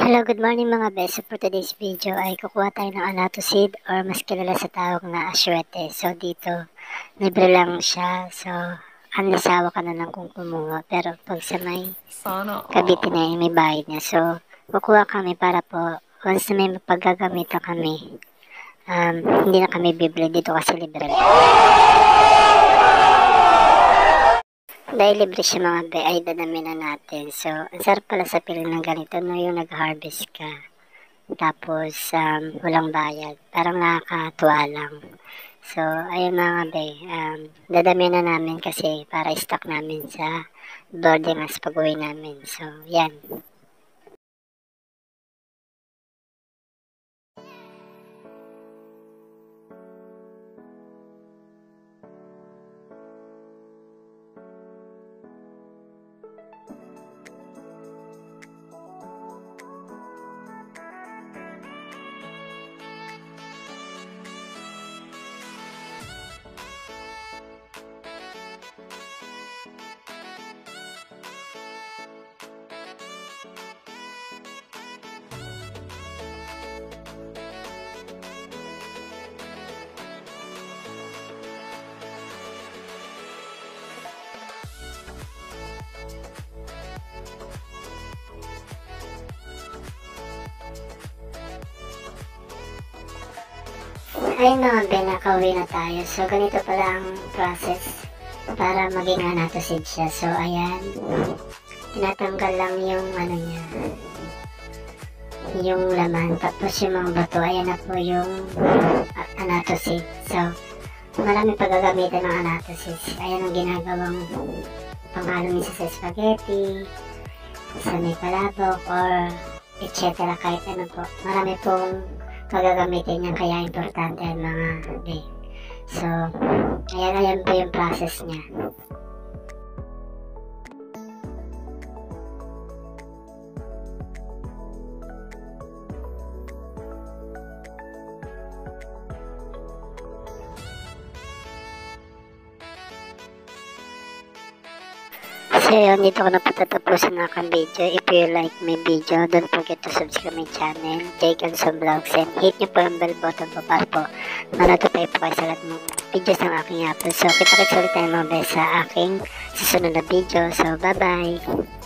Hello, good morning mga beso. For today's video ay kukuha tayo ng anato seed or mas kilala sa tawag na aswete. So dito, libre lang siya. So, anlisawa ka na lang kung kumuha. Pero pag sa may Sana Cavite all. na may bayad niya. So, kukuha kami para po once na may paggagamitan kami, hindi na kami bibili dito kasi libre lang. Dahil libre siya mga be, ay dadamin na natin. So, ang sarap pala sa piling ng ganito, no, yung nag-harvest ka. Tapos, walang bayad. Parang nakakatuwa lang. So, ayun mga be, dadami na namin kasi para stock namin sa boarding as pag-uwi namin. So, yan. Ayun mga be, nakauwi na tayo. So, ganito pala ang process para maging anatosid siya. So, ayan. Tinatanggal lang yung ano niya, yung laman. Tapos yung mga bato, ayan na po yung anatosid. So, marami paggagamitan ng anatosid. Ayan ang ginagawang panghalo minsan sa spaghetti, sa may palabok, or etc. Kahit ano po. Marami pong magagamitin niya, kaya importante ang mga be. So, ayan po yung process niya. So yun, dito ko na patatapusin ang aking video. If you like my video, don't forget to subscribe my channel, Jake Anson Vlogs, and hit nyo po yung bell button po para po manotipay po kayo sa lahat ng videos ng aking upload. So kita-kits ulit tayo mga bes sa aking susunod na video. So bye bye!